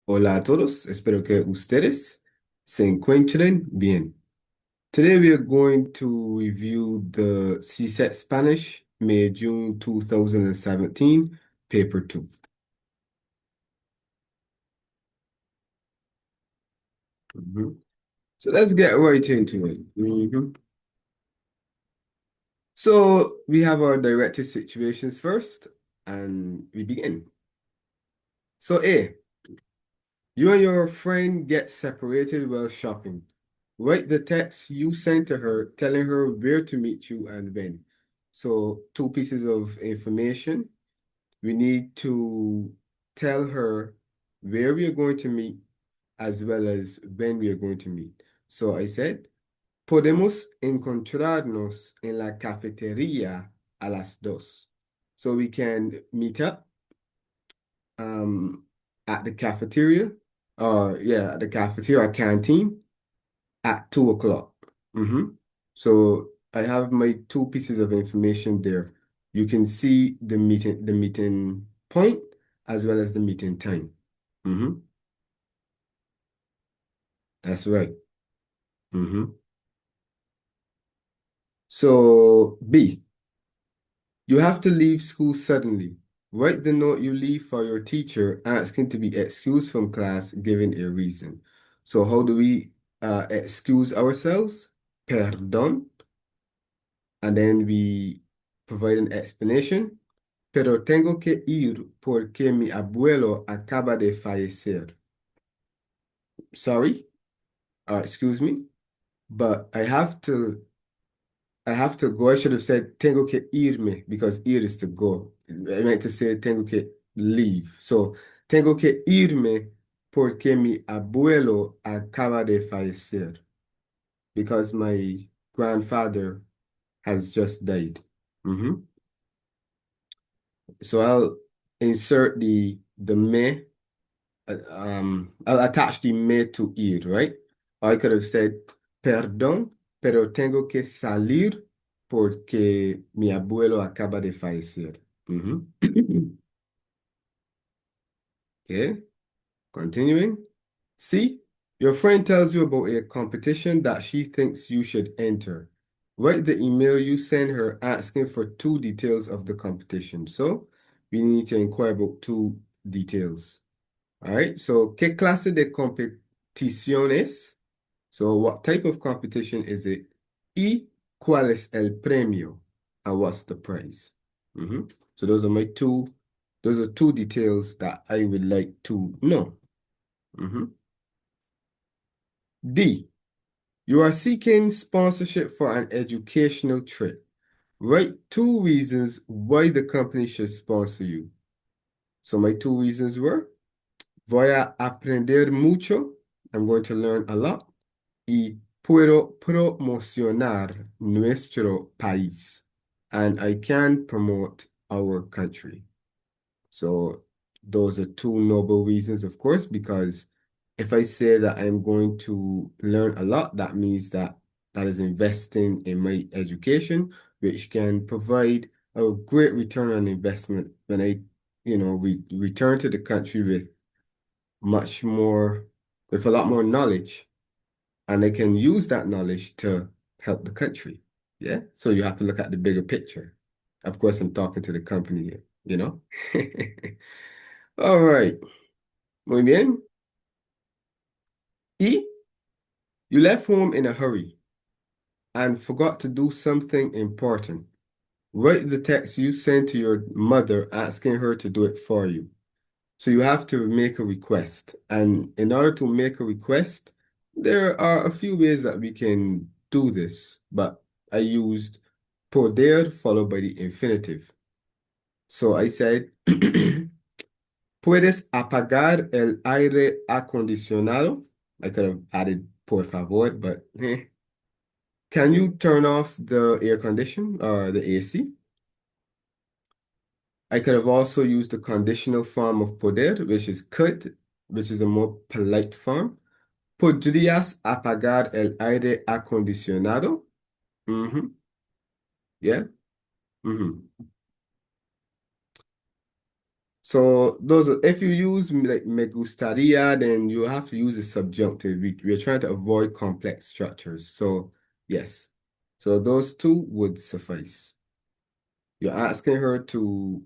Hola a todos, espero que ustedes se encuentren bien. Today we are going to review the CSEC Spanish May June 2017 paper 2. Mhm. So let's get right into it. So we have our directive situations first, and we begin. So A, you and your friend get separated while shopping. Write the text you sent to her telling her where to meet you and when. So, two pieces of information. We need to tell her where we are going to meet as well as when we are going to meet. So I said, podemos encontrarnos en la cafetería a las dos. So we can meet up um, at the cafeteria, or yeah, at the cafeteria canteen at 2 o'clock. So I have my two pieces of information there. You can see the meeting point as well as the meeting time. hmm That's right. hmm So B, you have to leave school suddenly. Write the note you leave for your teacher asking to be excused from class, giving a reason. So how do we excuse ourselves? Perdón. And then we provide an explanation. Pero tengo que ir porque mi abuelo acaba de fallecer. Sorry, excuse me, but I have to go. I should have said tengo que irme because ir is to go. I meant to say tengo que leave. So tengo que irme porque mi abuelo acaba de fallecer because my grandfather has just died. Mhm. So I'll insert the me. I'll attach the me to ir, right? I could have said, perdón, pero tengo que salir porque mi abuelo acaba de fallecer. Mhm. Okay, continuing. See, your friend tells you about a competition that she thinks you should enter. Write the email you send her asking for two details of the competition. So we need to inquire about two details. All right, so ¿qué clase de competición es? So what type of competition is it? ¿Y cuál es el premio? And what's the prize? So those are two details that I would like to know. Mhm. D, you are seeking sponsorship for an educational trip. Write two reasons why the company should sponsor you. So my two reasons were, voy a aprender mucho. I'm going to learn a lot. Y puedo promocionar nuestro país. And I can promote our country. So those are two noble reasons, of course, because if I say that I'm going to learn a lot, that means that is investing in my education, which can provide a great return on investment when I, return to the country with much more, with a lot more knowledge, and they can use that knowledge to help the country. Yeah. So you have to look at the bigger picture. Of course, I'm talking to the company here, you know? All right. Muy bien. Y you left home in a hurry and forgot to do something important. Write the text you sent to your mother asking her to do it for you. So you have to make a request. And in order to make a request, there are a few ways that we can do this, but I used poder followed by the infinitive. So I said, ¿puedes apagar el aire acondicionado? I could have added por favor, but can you turn off the air condition or the AC? I could have also used the conditional form of poder, which is could, which is a more polite form. ¿Podrías apagar el aire acondicionado? Yeah. Mhm. So those are, if you use like me gustaría, then you have to use a subjunctive. We're trying to avoid complex structures. So yes. So those two would suffice. You're asking her to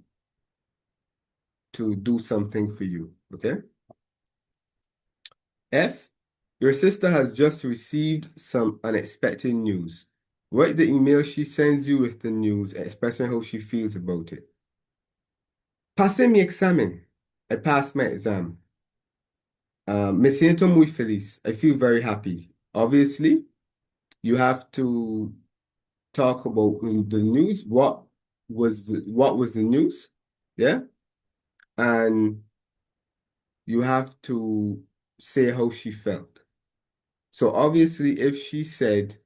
do something for you. Okay? F, your sister has just received some unexpected news. Write the email she sends you with the news, expressing how she feels about it. Passé mi examen. I passed my exam. Me siento muy feliz. I feel very happy. Obviously, you have to talk about the news. What was the news? Yeah. And you have to say how she felt. So obviously, if she said,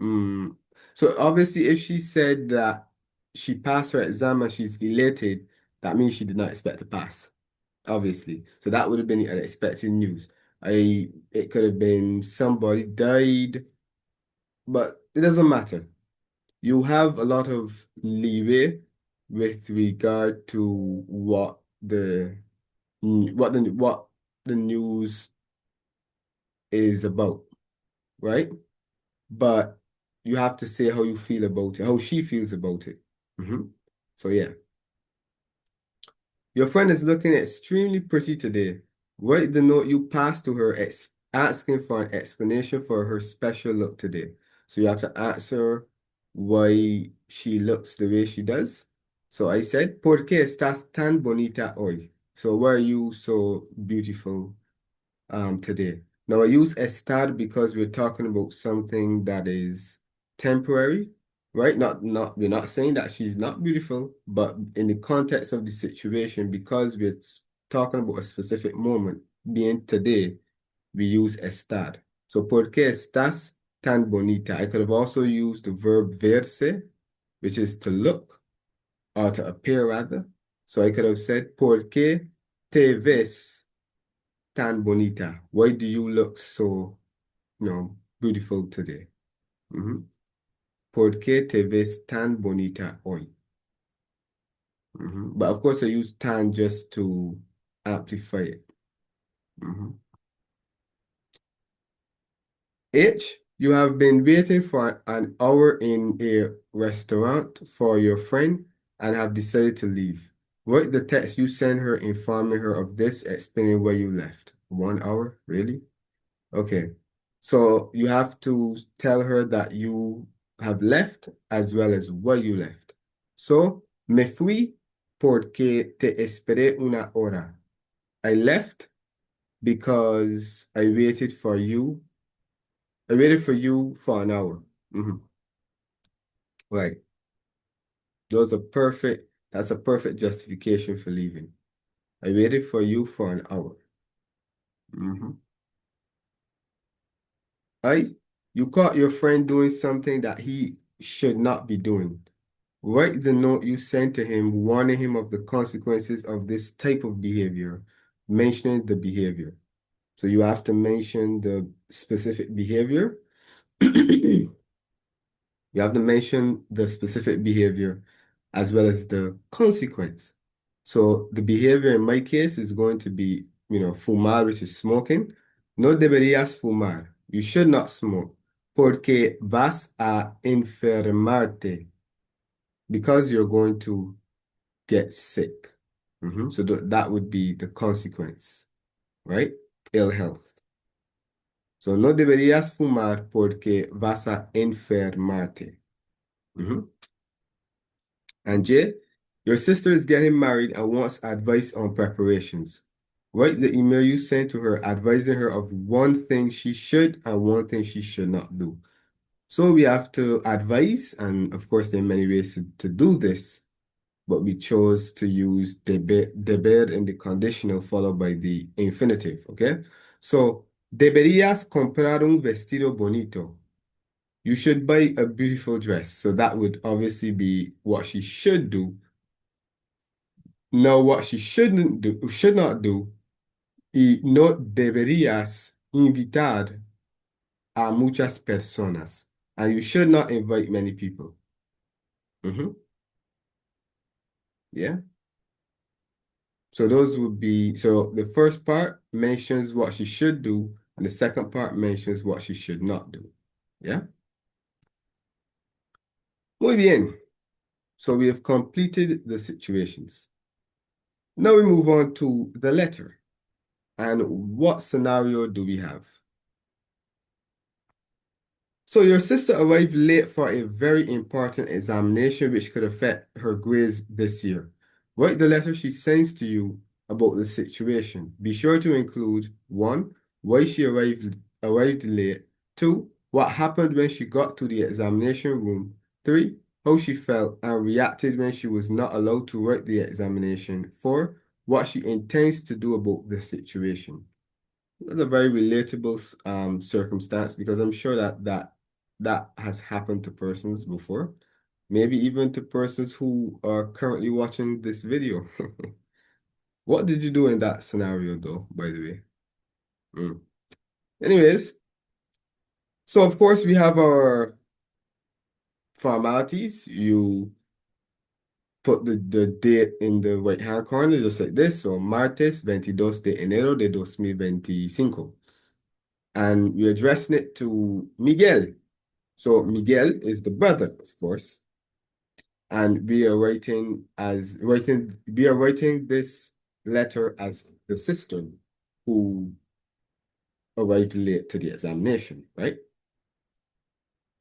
mm, if she said that she passed her exam and she's elated, that means she did not expect to pass, obviously. So that would have been unexpected news. It could have been somebody died, but it doesn't matter. You have a lot of leeway with regard to what the news is about, right? But you have to say how you feel about it, how she feels about it. So yeah. Your friend is looking extremely pretty today. Write the note you passed to her asking for an explanation for her special look today. So you have to ask her why she looks the way she does. So I said, ¿Por qué estás tan bonita hoy? So why are you so beautiful today? Now I use estar because we're talking about something that is temporary, right? We're not saying that she's not beautiful, but in the context of the situation, because we're talking about a specific moment, being today, we use estar. So, ¿por qué estás tan bonita? I could have also used the verb verse, which is to look or to appear rather. So I could have said, ¿Por qué te ves tan bonita? Why do you look so, beautiful today? ¿Por qué te ves tan bonita hoy? But of course, I use tan just to amplify it. H, you have been waiting for an hour in a restaurant for your friend and have decided to leave. Write the text you send her informing her of this, explaining where you left. 1 hour? Really? Okay. So you have to tell her that you have left as well as why you left. So, me fui porque te esperé una hora. I left because I waited for you. I waited for you for an hour. Right. That's a perfect justification for leaving. I waited for you for an hour. Mhm. I, you caught your friend doing something that he should not be doing. Write the note you sent to him, warning him of the consequences of this type of behavior, mentioning the behavior. So you have to mention the specific behavior. You have to mention the specific behavior as well as the consequence. So the behavior in my case is going to be, fumar, which is smoking. No deberías fumar. You should not smoke. Porque vas a enfermarte. Because you're going to get sick. So that would be the consequence, right? Ill health. So no deberías fumar porque vas a enfermarte. And J, your sister is getting married and wants advice on preparations. Write the email you sent to her advising her of one thing she should and one thing she should not do. So we have to advise, and of course, there are many ways to do this, but we chose to use deber in the conditional followed by the infinitive, okay? So, deberías comprar un vestido bonito. You should buy a beautiful dress. So that would obviously be what she should do. Now, what she should not do, y no deberías invitar a muchas personas. And you should not invite many people. Yeah. So those would be, so the first part mentions what she should do, and the second part mentions what she should not do. Yeah? Muy bien. So we have completed the situations. Now we move on to the letter. And what scenario do we have? So your sister arrived late for a very important examination which could affect her grades this year. Write the letter she sends to you about the situation. Be sure to include 1. Why she arrived late. 2. What happened when she got to the examination room. 3. How she felt and reacted when she was not allowed to write the examination. 4. What she intends to do about the situation. That's a very relatable circumstance because I'm sure that has happened to persons before, maybe even to persons who are currently watching this video. What did you do in that scenario, though, by the way? Anyways, so of course we have our formalities. You put the date in the right-hand corner, just like this. So, martes 22 de enero de 2025. And we're addressing it to Miguel. So Miguel is the brother, of course, and we are writing this letter as the sister who arrived late to the examination, right?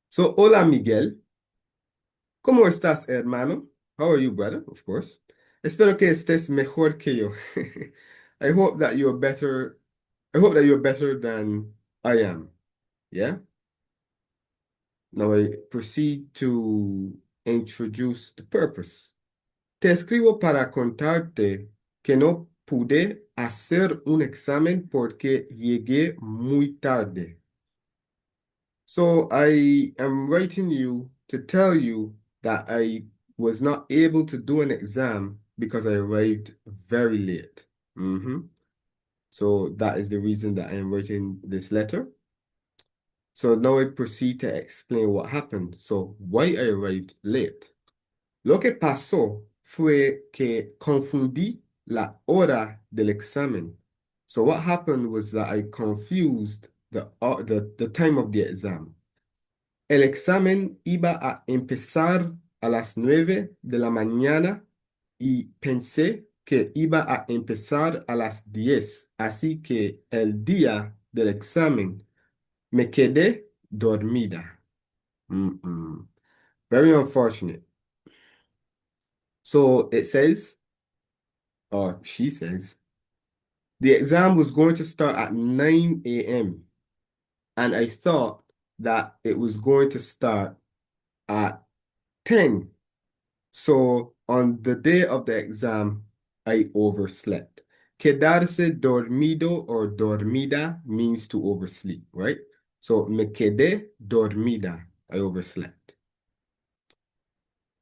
So, hola Miguel, ¿cómo estás, hermano? How are you, brother? Of course. Espero que estés mejor que yo. I hope that you're better. I hope that you're better than I am. Yeah? Now I proceed to introduce the purpose. Te escribo para contarte que no pude hacer un examen porque llegué muy tarde. So I am writing you to tell you that I was not able to do an exam because I arrived very late. So that is the reason that I am writing this letter. So now I proceed to explain what happened. So why I arrived late. Lo que pasó fue que confundí la hora del examen. So what happened was that I confused the time of the exam. El examen iba a empezar a las 9 de la mañana y pensé que iba a empezar a las 10. Así que el día del examen me quedé dormida. Very unfortunate. So it says, or she says, the exam was going to start at 9 a.m. and I thought that it was going to start at 10. So on the day of the exam, I overslept. Quedarse dormido or dormida means to oversleep, right? So me quedé dormida. I overslept.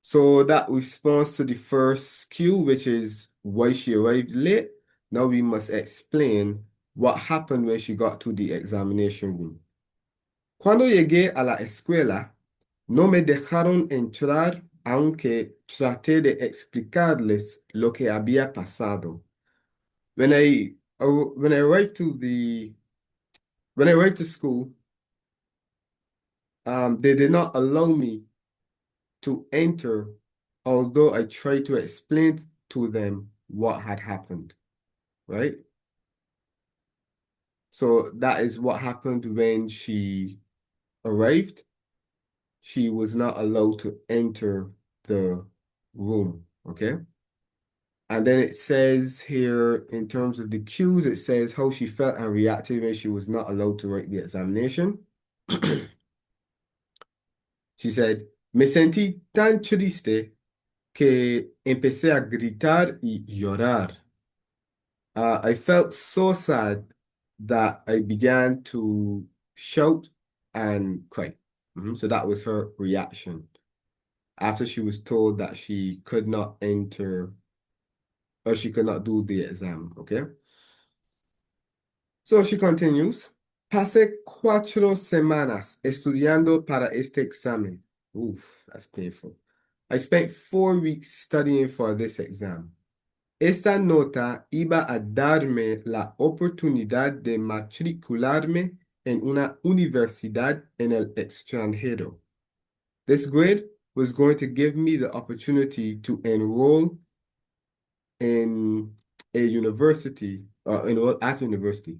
So that responds to the first cue, which is why she arrived late. Now we must explain what happened when she got to the examination room. Cuando llegué a la escuela, no me dejaron entrar, aunque traté de explicarles lo que había pasado. When I arrived to school, they did not allow me to enter, although I tried to explain to them what had happened, right? So that is what happened when she arrived. She was not allowed to enter the room, okay? And then it says here, in terms of the cues, it says how she felt and reacted when she was not allowed to write the examination. She said, me sentí tan triste que empecé a gritar y llorar. I felt so sad that I began to shout and cry. So that was her reaction after she was told that she could not enter or she could not do the exam, okay? So she continues. Pasé 4 semanas estudiando para este examen. Oof, that's painful. I spent 4 weeks studying for this exam. Esta nota iba a darme la oportunidad de matricularme en una universidad en el extranjero. This grade was going to give me the opportunity to enroll in a university, enroll at university.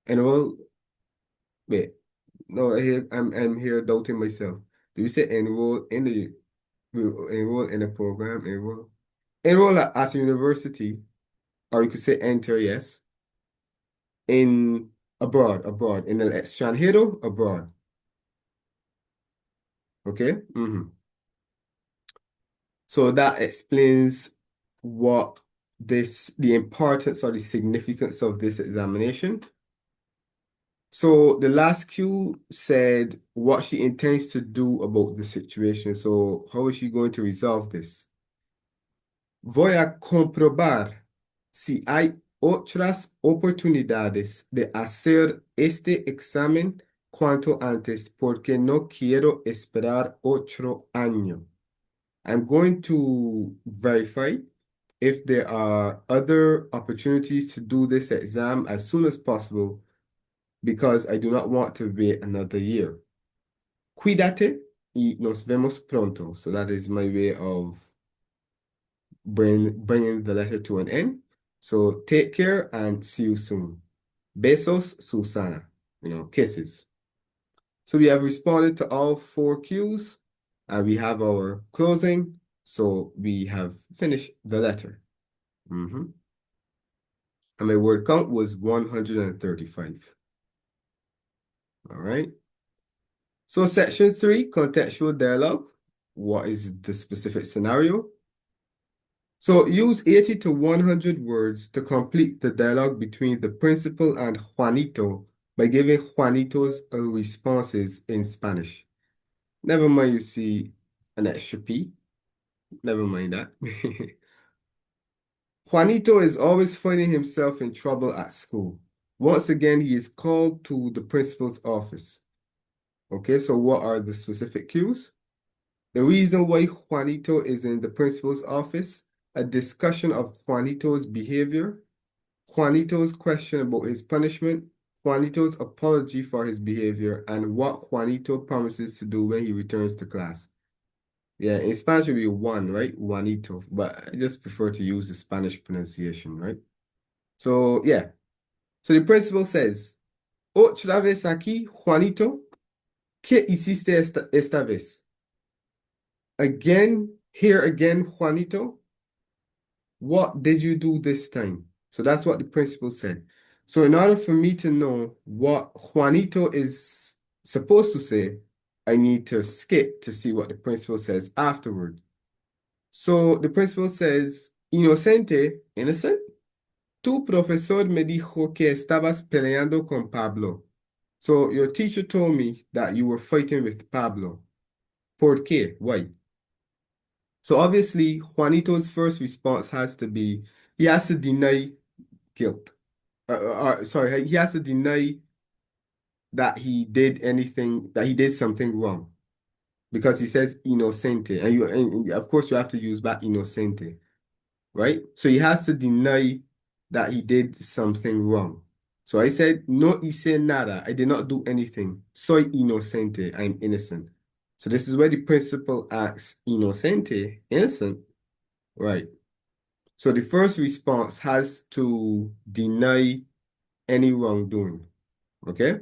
Enroll, wait, no, I'm here doubting myself. Do you say enroll in a program, enroll at a university, or you could say enter, yes, in abroad, in el extranjero, abroad. Okay? So that explains what the importance or the significance of this examination. So the last cue said what she intends to do about the situation. So how is she going to resolve this? Voy a comprobar si hay otras oportunidades de hacer este examen cuanto antes porque no quiero esperar otro año. I'm going to verify if there are other opportunities to do this exam as soon as possible because I do not want to wait another year. Cuídate y nos vemos pronto. So that is my way of bringing the letter to an end. So take care and see you soon. Besos, Susana. Kisses. So we have responded to all 4 cues and we have our closing. So we have finished the letter. And my word count was 135. All right. So section 3, contextual dialogue. What is the specific scenario? So use 80 to 100 words to complete the dialogue between the principal and Juanito by giving Juanito's responses in Spanish. Never mind you see an extra P. Never mind that. Juanito is always finding himself in trouble at school. Once again, he is called to the principal's office. Okay, so what are the specific cues? The reason why Juanito is in the principal's office, a discussion of Juanito's behavior, Juanito's question about his punishment, Juanito's apology for his behavior, and what Juanito promises to do when he returns to class. Yeah, in Spanish it would be Juan, right? Juanito, but I just prefer to use the Spanish pronunciation, right? So, yeah. So the principal says, otra vez aquí, Juanito, ¿qué hiciste esta vez? Again, here again, Juanito, what did you do this time? So that's what the principal said. So in order for me to know what Juanito is supposed to say, I need to skip to see what the principal says afterward. So the principal says, inocente, innocent. Tu profesor me dijo que estabas peleando con Pablo. So your teacher told me that you were fighting with Pablo. ¿Por qué? Why? So obviously, Juanito's first response has to be, he has to deny guilt. Sorry, he has to deny that he did something wrong. Because he says inocente. And of course you have to use back inocente, right? So he has to deny that he did something wrong. So I said, no hice nada. I did not do anything. Soy inocente. I'm innocent. So this is where the principal asks inocente, innocent, right? So the first response has to deny any wrongdoing, okay?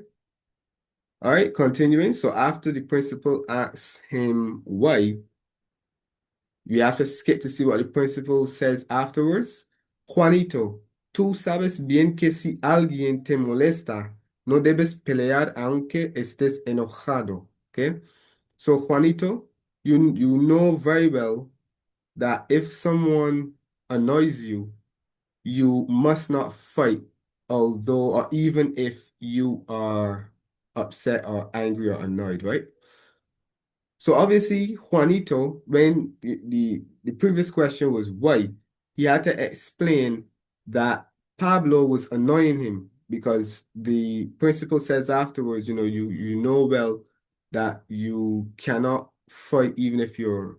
All right, continuing. So after the principal asks him why, you have to skip to see what the principal says afterwards. Juanito, tú sabes bien que si alguien te molesta, no debes pelear aunque estés enojado, okay? So Juanito, you know very well that if someone annoys you, you must not fight, although or even if you are upset or angry or annoyed, right? So obviously, Juanito, when the previous question was why, he had to explain that Pablo was annoying him because the principal says afterwards, you know well that you cannot fight even if you're,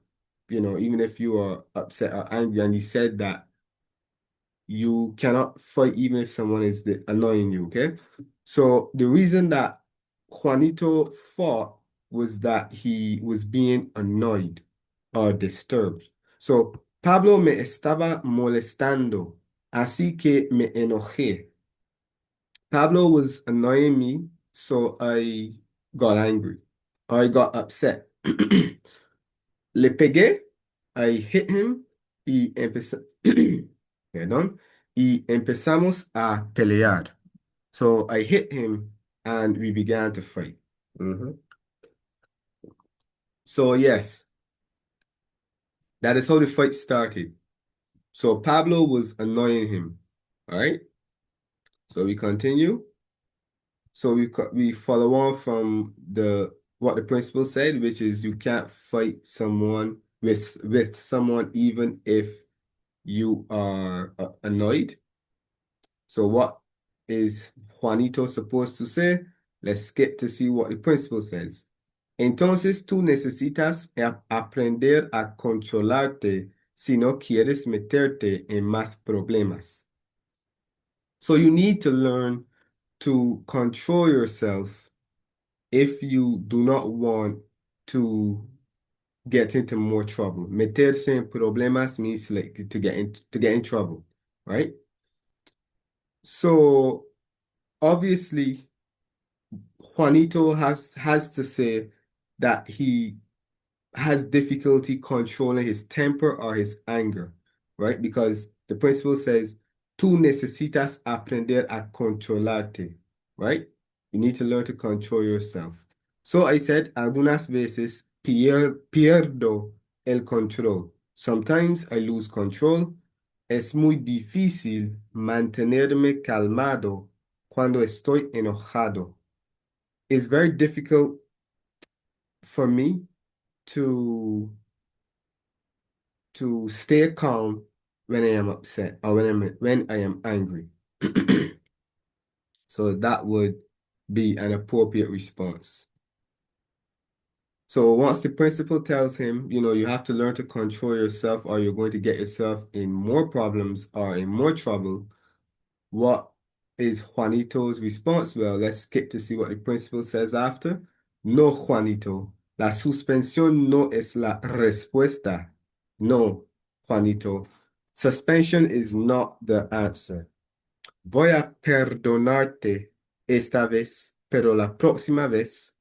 even if you are upset or angry. And he said that you cannot fight even if someone is annoying you, okay? So the reason that Juanito fought was that he was being annoyed or disturbed. So Pablo me estaba molestando, así que me enojé. Pablo was annoying me, so I got angry. I got upset. Le pegué, I hit him y perdón, y empezamos a pelear. So I hit him and we began to fight. Mhm. So yes, that is how the fight started. So Pablo was annoying him. All right. So we continue. So we follow on from the what the principal said, which is you can't fight someone with someone even if you are annoyed. So what is Juanito supposed to say? Let's skip to see what the principal says. Entonces tú necesitas aprender a controlarte si no quieres meterte en más problemas. So you need to learn to control yourself if you do not want to get into more trouble. Meterse en problemas means like to get in trouble, right? So obviously Juanito has to say that he has difficulty controlling his temper or his anger, right? Because the principle says, tú necesitas aprender a controlarte, right? You need to learn to control yourself. So I said, algunas veces pierdo el control. Sometimes I lose control. Es muy difícil mantenerme calmado cuando estoy enojado. It's very difficult for me to stay calm when I am upset or when I am angry. So that would be an appropriate response. So once the principal tells him, you have to learn to control yourself or you're going to get yourself in more problems or in more trouble, what is Juanito's response? Well, let's skip to see what the principal says after. No, Juanito, la suspensión no es la respuesta. No, Juanito, suspension is not the answer. Voy a perdonarte esta vez, pero la próxima vez.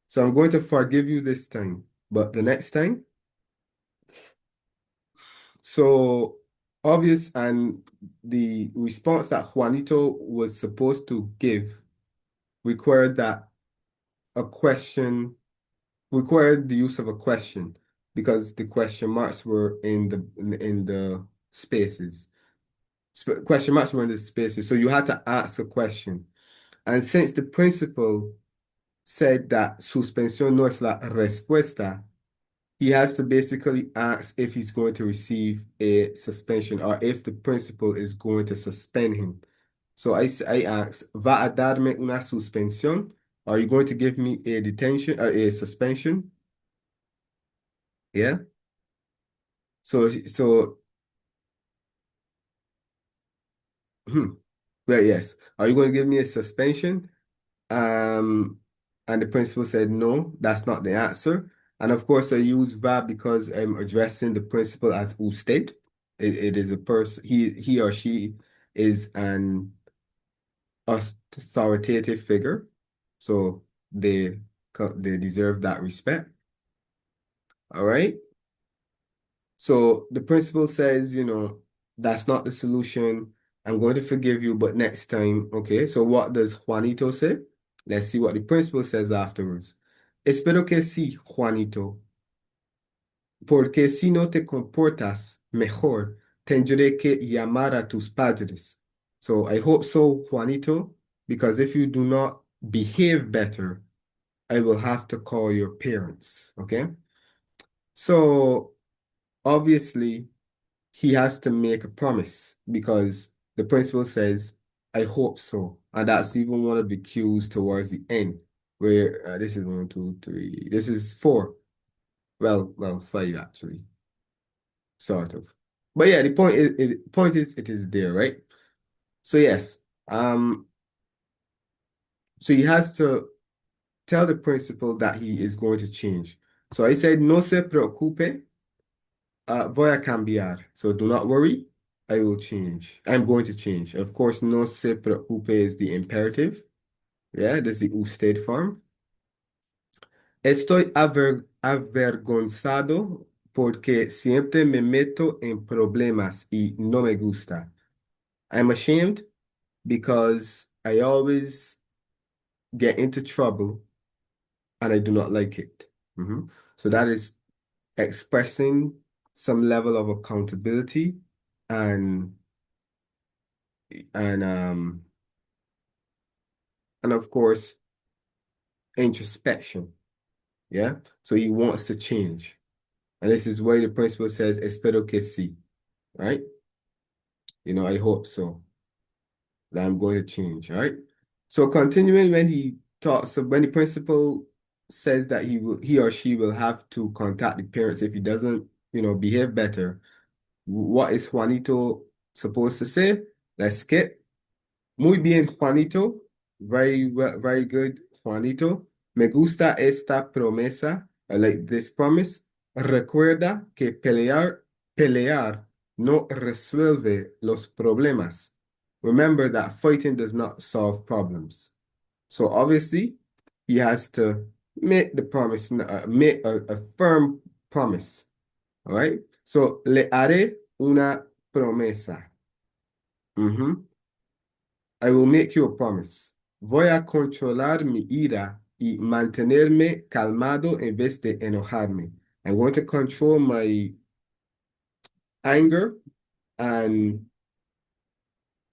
So I'm going to forgive you this time, but the next time. So obvious, and the response that Juanito was supposed to give required the use of a question because the question marks were in the spaces. Question marks were in the spaces, so you had to ask a question. And since the principal said that suspensión no es la respuesta, he has to basically ask if he's going to receive a suspension or if the principal is going to suspend him. So I ask, ¿va a darme una suspensión? Are you going to give me a detention or a suspension? Yeah. So, well, yes. Are you going to give me a suspension? Um, and the principal said, no, that's not the answer. And of course, I use va because I'm addressing the principal as usted. It is a person, he or she is an authoritative figure. So they deserve that respect. All right. So the principal says, that's not the solution. I'm going to forgive you, but next time, okay? So what does Juanito say? Let's see what the principal says afterwards. Espero que sí, Juanito, porque si no te comportas mejor, tendré que llamar a tus padres. So I hope so, Juanito, because if you do not behave better, I will have to call your parents, okay? So obviously, he has to make a promise because the principal says, I hope so. And that's even one of the cues towards the end where this is 1, 2, 3, this is 4. Well, 5 actually, sort of. But yeah, the point is it is there, right? So yes, so he has to tell the principal that he is going to change. So I said, no se preocupe, voy a cambiar. So do not worry, I will change. I'm going to change. Of course, no se preocupe is the imperative. Yeah, this is the usted form. Estoy avergonzado porque siempre me meto en problemas y no me gusta. I'm ashamed because I always get into trouble and I do not like it. So that is expressing some level of accountability and and um and of course introspection. Yeah. So he wants to change. And this is why the principal says espero que sí, right? I hope so. That I'm going to change, all right? So continuing when the principal says that he or she will have to contact the parents if he doesn't, behave better, what is Juanito supposed to say? Let's skip. Muy bien, Juanito. Very good, Juanito. Me gusta esta promesa. I like this promise. Recuerda que pelear no resuelve los problemas. Remember that fighting does not solve problems. So obviously, he has to make the promise, make a firm promise. All right? So, le haré una promesa. I will make you a promise. Voy a controlar mi ira y mantenerme calmado en vez de enojarme. I'm going to control my anger and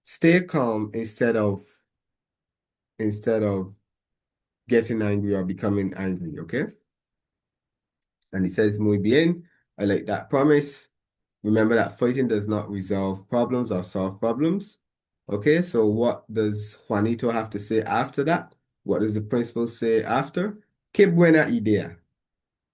stay calm instead of getting angry or becoming angry, okay? And he says, muy bien. I like that promise. Remember that fighting does not resolve problems or solve problems. Okay, so what does Juanito have to say after that? What does the principal say after? Qué buena idea.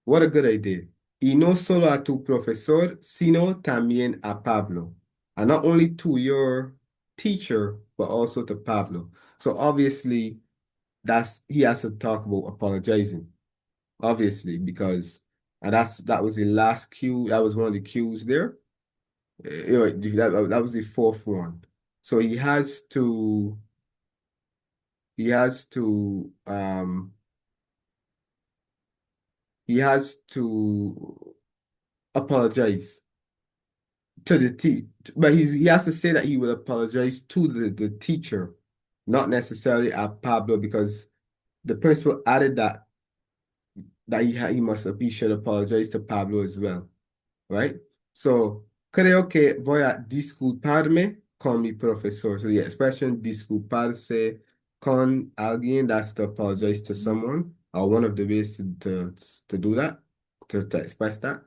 What a good idea. Y no solo a tu profesor, sino también a Pablo. And not only to your teacher, but also to Pablo. So obviously, he has to talk about apologizing. Obviously, because and that was the last cue. That was one of the cues there. That was the fourth one. So he has to apologize to the but he has to say that he will apologize to the teacher, not necessarily at Pablo, because the principal added that he should apologize to Pablo as well, right? So creo que voy a disculparme con mi profesor. So the expression disculparse con alguien, that's to apologize to someone, or one of the ways to do that, to express that.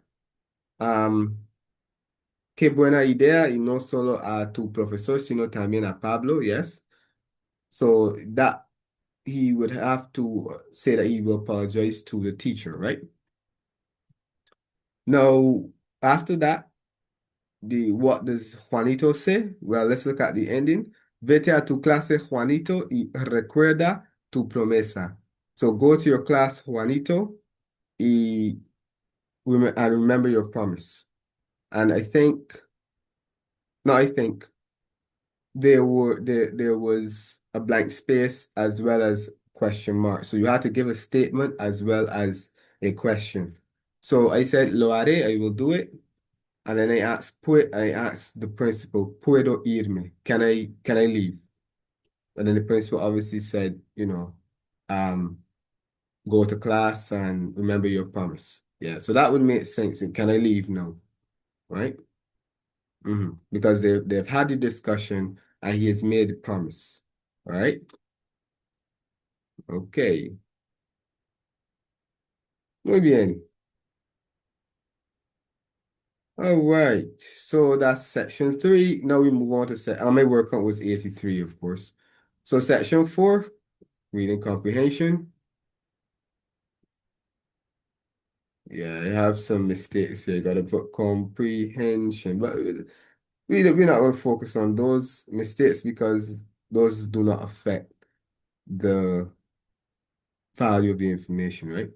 Qué buena idea, y no solo a tu profesor, sino también a Pablo, yes. So that he would have to say that he will apologize to the teacher, right? Now, after that, what does Juanito say? Well, let's look at the ending. Vete a tu clase, Juanito, y recuerda tu promesa. So go to your class, Juanito, y and remember your promise. And I think there was a blank space as well as question mark. So you had to give a statement as well as a question. So I said, lo haré, I will do it. And then I asked the principal, ¿puedo irme? Can I leave? And then the principal obviously said, um, go to class and remember your promise. Yeah, so that would make sense. Can I leave now? Right? Because they've had the discussion and he has made a promise. All right? Okay. Muy bien. All right. So that's section 3. Now we move on to my word count was 83, of course. So section 4, reading comprehension. Yeah, I have some mistakes here. Got to put comprehension, but we're not going to focus on those mistakes because those do not affect the value of the information, right?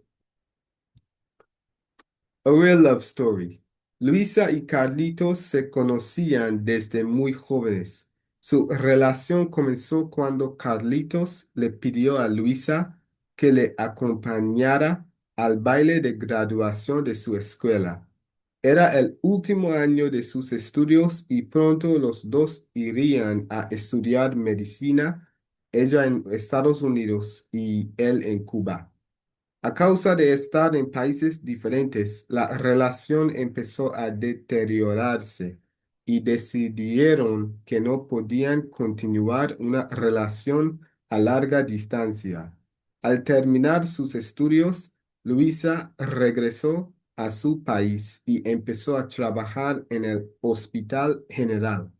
A real love story. Luisa y Carlitos se conocían desde muy jóvenes. Su relación comenzó cuando Carlitos le pidió a Luisa que le acompañara al baile de graduación de su escuela. Era el último año de sus estudios y pronto los dos irían a estudiar medicina, ella en Estados Unidos y él en Cuba. A causa de estar en países diferentes, la relación empezó a deteriorarse y decidieron que no podían continuar una relación a larga distancia. Al terminar sus estudios, Luisa regresó a su país y empezó a trabajar en el Hospital General.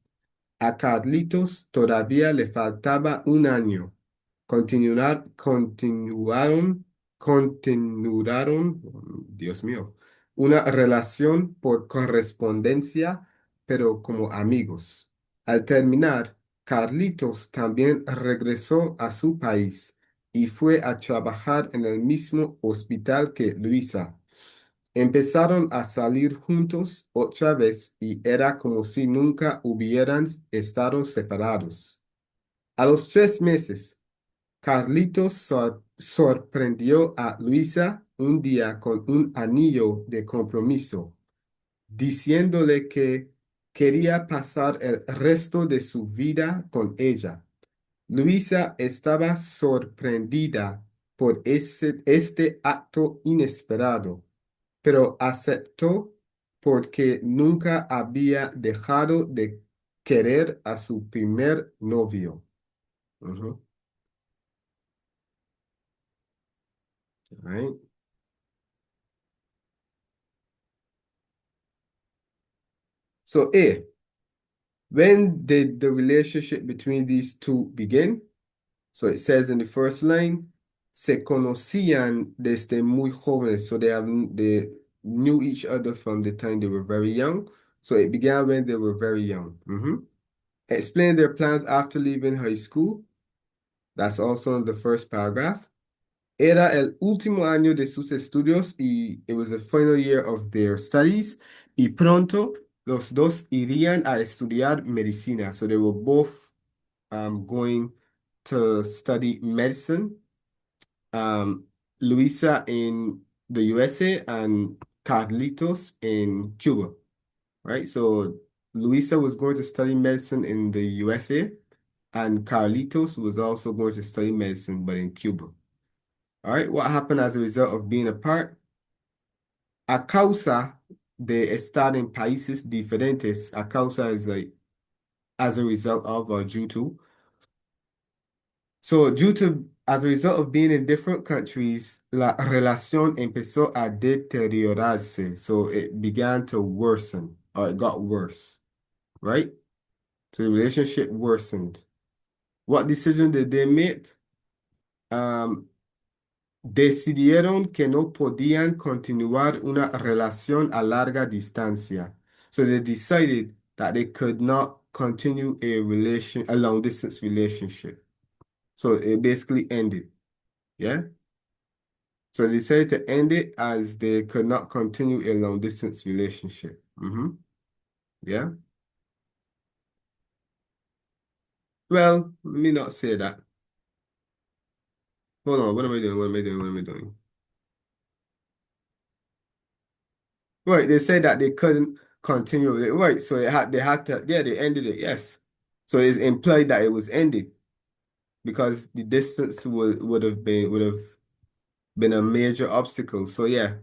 A Carlitos todavía le faltaba un año. Continuaron, Dios mío, una relación por correspondencia, pero como amigos. Al terminar, Carlitos también regresó a su país y fue a trabajar en el mismo hospital que Luisa. Empezaron a salir juntos otra vez y era como si nunca hubieran estado separados. A los 3 meses, Carlitos sorprendió a Luisa un día con un anillo de compromiso, diciéndole que quería pasar el resto de su vida con ella. Luisa estaba sorprendida por este acto inesperado, pero aceptó porque nunca había dejado de querer a su primer novio. Ujú. Right. So, when did the relationship between these two begin? So it says in the first line, se conocían desde muy jóvenes. So they knew each other from the time they were very young. So it began when they were very young. Explain their plans after leaving high school. That's also in the first paragraph. Era el último año de sus estudios y it was the final year of their studies. Y pronto los dos irían a estudiar medicina. So they were both going to study medicine. Um, Luisa in the USA and Carlitos in Cuba, right? So Luisa was going to study medicine in the USA, and Carlitos was also going to study medicine, but in Cuba. All right, what happened as a result of being apart? A causa de estar en países diferentes. A causa is like as a result of or due to. So as a result of being in different countries, la relación empezó a deteriorarse. So it began to worsen or it got worse, right? So the relationship worsened. What decision did they make? Um, Decidieron que no podían continuar una relación a larga distancia. So they decided that they could not continue a long distance relationship. So it basically ended. Yeah. So they decided to end it as they could not continue a long distance relationship. Yeah. Well, let me not say that. Hold on. What am I doing? What am I doing? What am I doing? Right. They said that they couldn't continue it. Right. So they had to, yeah, they ended it. Yes. So it's implied that it was ended because the distance would have been a major obstacle. So yeah.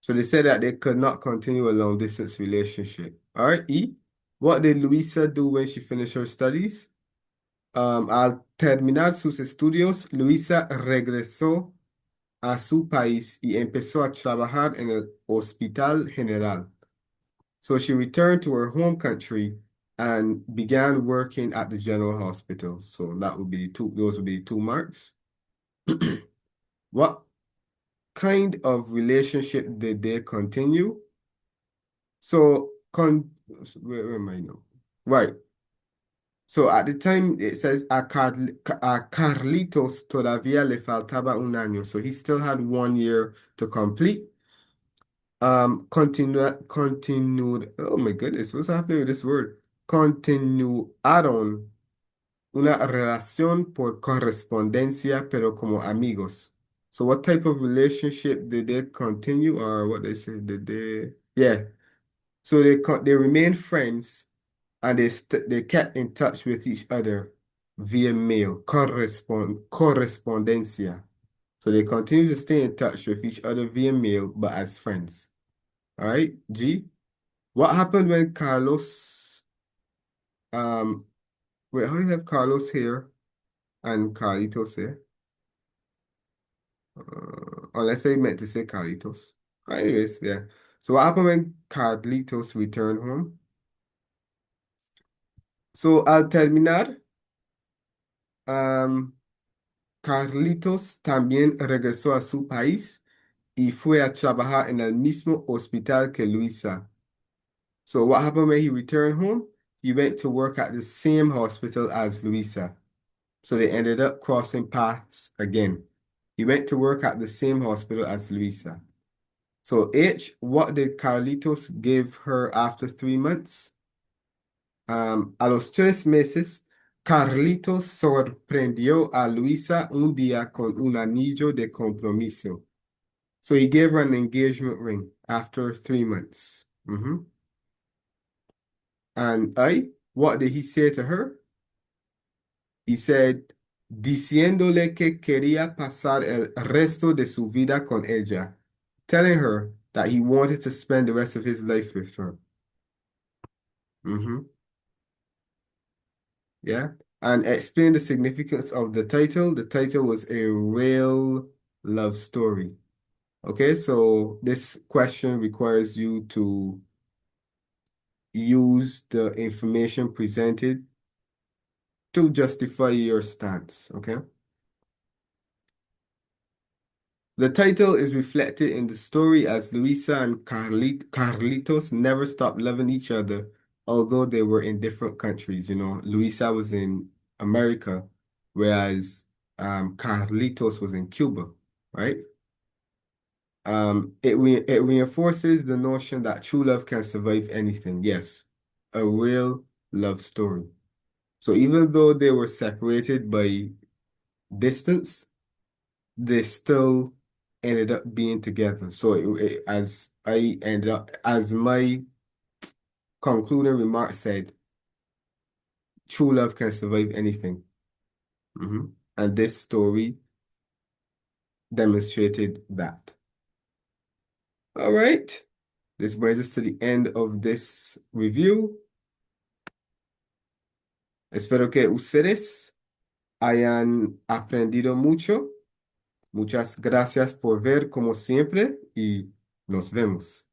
So they said that they could not continue a long distance relationship. All right, E. What did Luisa do when she finished her studies? Al terminar sus estudios, Luisa regresó a su país y empezó a trabajar en el Hospital General. So she returned to her home country and began working at the General Hospital. So those would be 2 marks. What kind of relationship did they continue? So, where am I now? Right. So at the time it says a Carlitos todavía le faltaba un año. So he still had 1 year to complete. Oh my goodness, what's happening with this word? Continuaron una relación por correspondencia, pero como amigos. So what type of relationship did they continue, or what they say? Did they? Yeah. So they remained friends, and they kept in touch with each other via mail, correspondencia. So they continue to stay in touch with each other via mail, but as friends. All right, G. What happened when Carlos, um, wait, how do you have Carlos here and Carlitos here? Unless I meant to say Carlitos. Anyways, yeah. So what happened when Carlitos returned home? So al terminar, um, Carlitos también regresó a su país y fue a trabajar en el mismo hospital que Luisa. So what happened when he returned home? He went to work at the same hospital as Luisa. So they ended up crossing paths again. He went to work at the same hospital as Luisa. So H, what did Carlitos give her after 3 months? A los 3 meses, Carlitos sorprendió a Luisa un día con un anillo de compromiso. So he gave her an engagement ring after 3 months. And what did he say to her? He said, diciéndole que quería pasar el resto de su vida con ella, telling her that he wanted to spend the rest of his life with her. Yeah. And explain the significance of the title. The title was A Real Love Story. Okay, so this question requires you to use the information presented to justify your stance, okay? The title is reflected in the story as Luisa and Carlitos never stopped loving each other, although they were in different countries. You know, Luisa was in America, whereas Carlitos was in Cuba, right? It reinforces the notion that true love can survive anything. Yes, a real love story. So even though they were separated by distance, they still ended up being together. So as my concluding remark said, true love can survive anything. And this story demonstrated that. All right. This brings us to the end of this review. Espero que ustedes hayan aprendido mucho. Muchas gracias por ver como siempre y nos vemos.